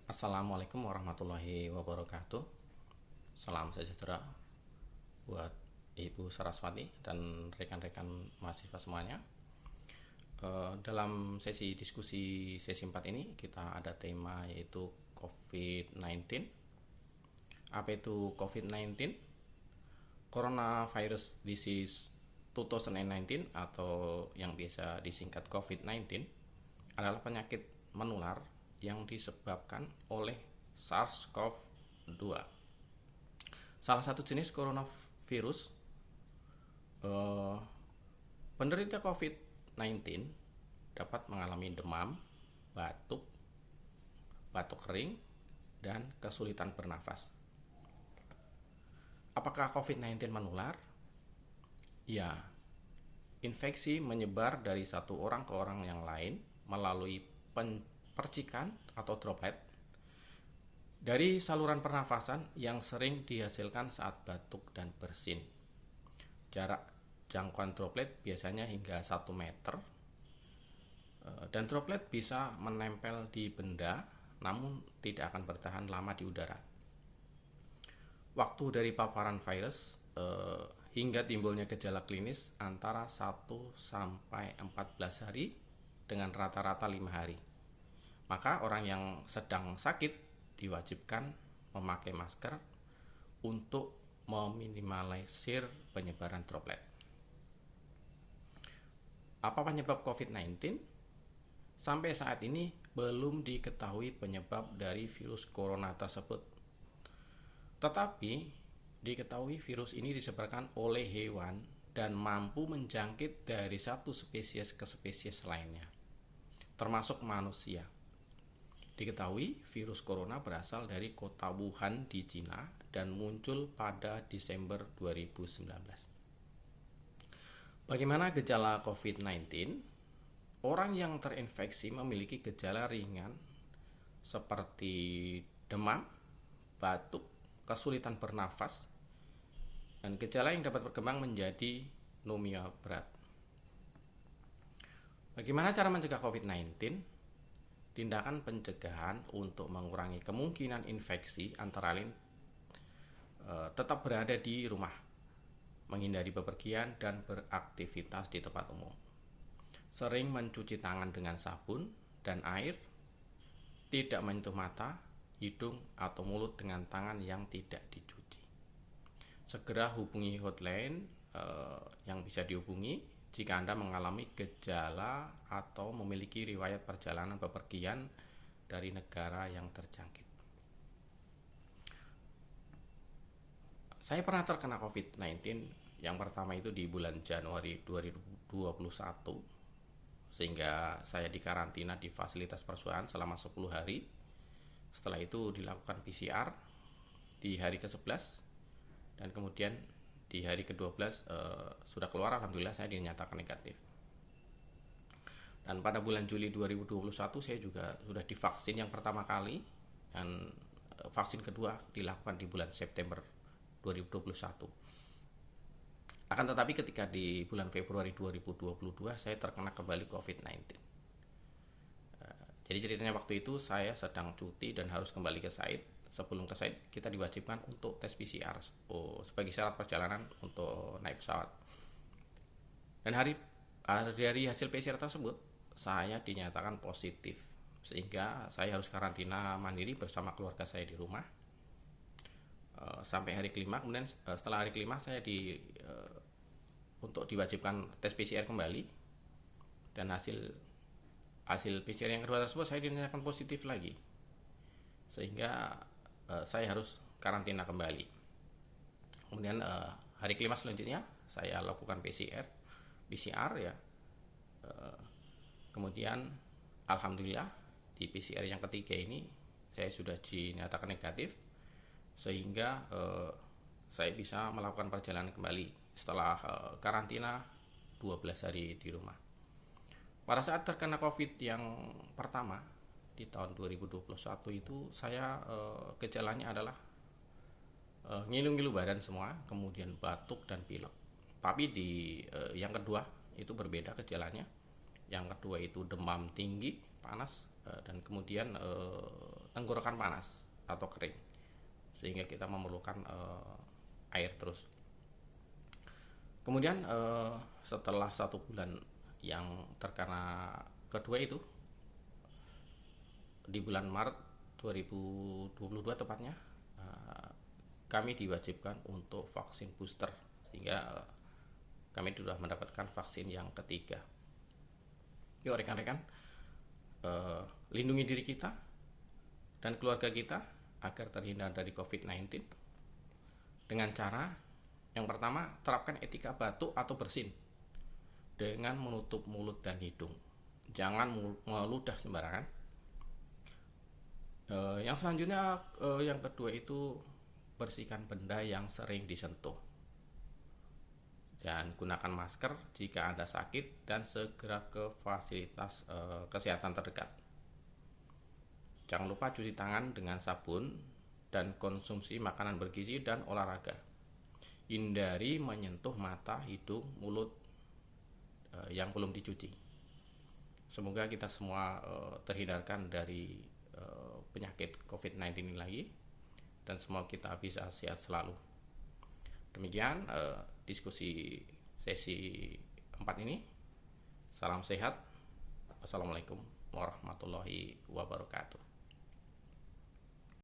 Assalamualaikum warahmatullahi wabarakatuh. Salam sejahtera buat Ibu Saraswati dan rekan-rekan mahasiswa semuanya. Dalam sesi diskusi sesi 4 ini kita ada tema yaitu COVID-19. Apa itu COVID-19? Coronavirus Disease 2019 atau yang biasa disingkat COVID-19 adalah penyakit menular yang disebabkan oleh SARS-CoV-2. Salah satu jenis coronavirus. Penderita COVID-19 dapat mengalami demam, batuk, batuk kering, dan kesulitan bernafas. Apakah COVID-19 menular? Ya, infeksi menyebar dari satu orang ke orang yang lain melalui percikan atau droplet dari saluran pernafasan yang sering dihasilkan saat batuk dan bersin. Jarak jangkauan droplet biasanya hingga 1 meter, dan droplet bisa menempel di benda namun tidak akan bertahan lama di udara. Waktu dari paparan virus hingga timbulnya gejala klinis antara 1 sampai 14 hari dengan rata-rata 5 hari. Maka orang yang sedang sakit diwajibkan memakai masker untuk meminimalisir penyebaran droplet. Apa penyebab COVID-19? Sampai saat ini belum diketahui penyebab dari virus corona tersebut. Tetapi diketahui virus ini disebarkan oleh hewan dan mampu menjangkit dari satu spesies ke spesies lainnya, termasuk manusia. Diketahui virus corona berasal dari kota Wuhan di Cina dan muncul pada Desember 2019. Bagaimana gejala COVID-19? Orang yang terinfeksi memiliki gejala ringan seperti demam, batuk, kesulitan bernafas, dan gejala yang dapat berkembang menjadi pneumonia berat. Bagaimana cara mencegah COVID-19? Tindakan pencegahan untuk mengurangi kemungkinan infeksi antara lain tetap berada di rumah, menghindari bepergian dan beraktivitas di tempat umum, sering mencuci tangan dengan sabun dan air, tidak menyentuh mata, hidung, atau mulut dengan tangan yang tidak dicuci. Segera hubungi hotline yang bisa dihubungi jika Anda mengalami gejala atau memiliki riwayat perjalanan bepergian dari negara yang terjangkit. Saya pernah terkena COVID-19 yang pertama itu di bulan Januari 2021, sehingga saya dikarantina di fasilitas persuahan selama 10 hari. Setelah itu dilakukan PCR di hari ke-11 dan kemudian di hari ke-12 sudah keluar, alhamdulillah saya dinyatakan negatif. Dan pada bulan Juli 2021 saya juga sudah divaksin yang pertama kali, dan vaksin kedua dilakukan di bulan September 2021. Akan tetapi ketika di bulan Februari 2022 saya terkena kembali COVID-19. Jadi ceritanya waktu itu saya sedang cuti dan harus kembali ke site. Sebelum ke site kita diwajibkan untuk tes PCR sebagai syarat perjalanan untuk naik pesawat. Dan dari hasil PCR tersebut saya dinyatakan positif, sehingga saya harus karantina mandiri bersama keluarga saya di rumah sampai hari kelima. Kemudian setelah hari kelima saya untuk diwajibkan tes PCR kembali, dan hasil PCR yang kedua tersebut saya dinyatakan positif lagi, sehingga saya harus karantina kembali. Kemudian hari kelima selanjutnya saya lakukan PCR ya. Kemudian alhamdulillah di PCR yang ketiga ini saya sudah dinyatakan negatif, sehingga saya bisa melakukan perjalanan kembali setelah karantina 12 hari di rumah. Pada saat terkena COVID yang pertama di tahun 2021 itu saya gejalanya adalah ngilu-ngilu badan semua, kemudian batuk dan pilek. Tapi di yang kedua itu berbeda gejalanya. Yang kedua itu demam tinggi, panas, dan kemudian tenggorokan panas atau kering, sehingga kita memerlukan air terus. Kemudian setelah 1 bulan yang terkena kedua itu, di bulan Maret 2022 tepatnya, kami diwajibkan untuk vaksin booster, sehingga kami sudah mendapatkan vaksin yang ketiga. Yuk rekan-rekan, lindungi diri kita dan keluarga kita agar terhindar dari COVID-19 dengan cara yang pertama, terapkan etika batuk atau bersin dengan menutup mulut dan hidung. Jangan meludah sembarangan. Yang selanjutnya, yang kedua itu bersihkan benda yang sering disentuh dan gunakan masker jika Anda sakit dan segera ke fasilitas kesehatan terdekat. Jangan lupa cuci tangan dengan sabun dan konsumsi makanan bergizi dan olahraga. Hindari menyentuh mata, hidung, mulut yang belum dicuci. Semoga kita semua terhindarkan dari penyakit COVID-19 ini lagi, dan semua kita bisa sehat selalu. Demikian diskusi sesi 4 ini. Salam sehat. Wassalamualaikum warahmatullahi wabarakatuh.